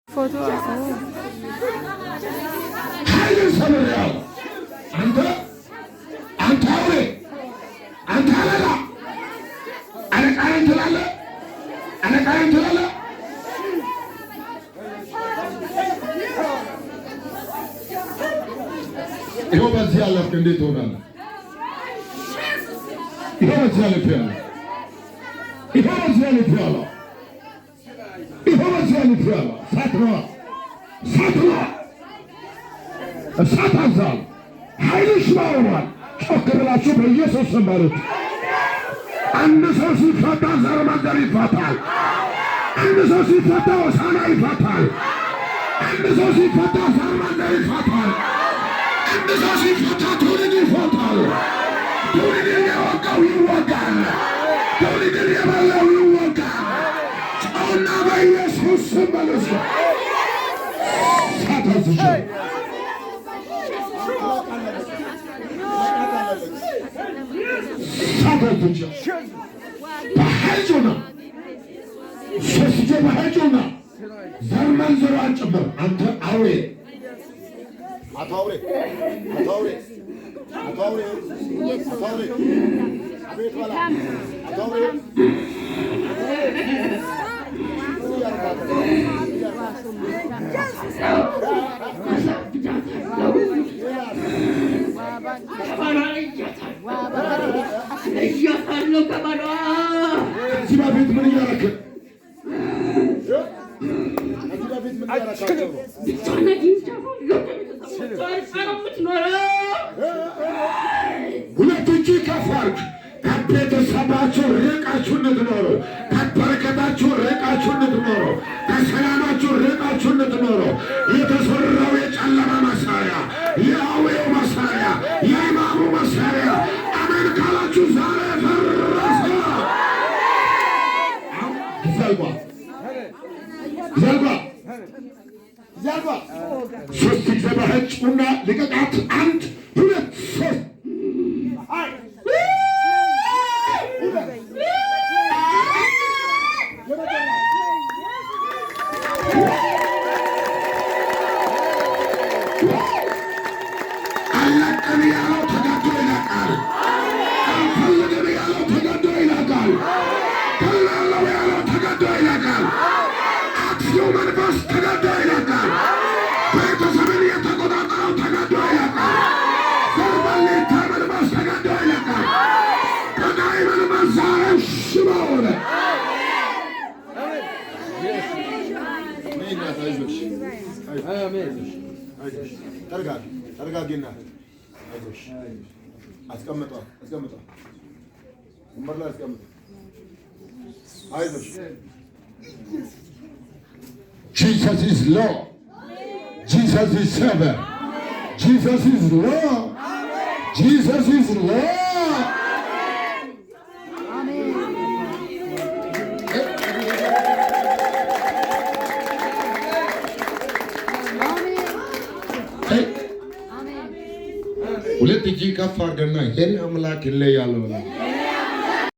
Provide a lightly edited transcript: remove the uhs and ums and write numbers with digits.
ፎቶ ኃይልን ሰምሬያለሁ። አንተ አውሬ፣ አንተ አለቃ አለቃዬን ትላለህ፣ አለቃዬን ትላለህ። ይኸው በዚህ ያለፍክ እንዴት ትሆናለህ? ይኸው በዚህ ያለፍያለሁ፣ ይኸው በዚህ ያለፍያለሁ፣ ይኸው በዚህ ያለፍያለሁ። እሳት ነዋ፣ እሳት ነዋ፣ እሳት አዛል ኃይልሽ ባውሯል። ጮክ ብላችሁ በኢየሱስ ስም በሉት። አንድ ሰው ሲፈታ ዘር መንገድ ይፈታል። አንድ ሰው ሲፈታ ሆሳዕና ይፈታል። አንድ ሰው ሲፈታ ዘር መንገድ ይፈታል። አንድ ሰው ሲፈታ ትውልድ ይፈታል። ትውልድን የወጋው ይወጋል። ትውልድን የበላው ይወጋል። ጨውና በኢየሱስ ስም በሉት። ሳታዝሻል በኃይልና ሶስት በኃይልና ዘር መንዘሯን ጭምር አንተ አውሬ ከዚህ በፊት ምን እያደረክ ሁለት እጅ ከፍ አድርግ። ከቤተሰባችሁ ርቃችሁ እንድትኖሩ፣ ከበረከታችሁ ርቃችሁ እንድትኖሩ፣ ከሰላማችሁ ርቃችሁ እንድትኖሩ የተሰራው የጨለማ መሳሪያ፣ የአውሬው መሳሪያ፣ የሕማሙ መሳሪያ አሜን ካላችሁ ዛሬ ፈረሰ። ዘልባ ሶስት ጊዜ በህጭና ልቀቃት። አንድ ሁለት ሶስት አለቅም ያለው ተገዶ ይለቃል። አልፈልግም ያለው ተገዶ ይለቃል። ገላለሁ ያለው ተገዶ ይለቃል። አጥፊው መንፈስ ተገዶ ይለቃል። ቤተሰብን የተቆጣጠረው ተገዶ ይለቃል። ዘርበሌታ መንፈስ ተገዶ ይለቃል። በዳይ መንፈስ ዛሬ ሽባ ሆነ። ተረጋጊና አይዞሽ። አስቀምጠው ወንበር ላይ አስቀምጠው። አይዞሽ። Jesus is Lord. Jesus is Savior. Jesus is Lord. Jesus is Lord. ሁለት እጅ ከፍ አድርገና ይሄን አምላክ ይለያል።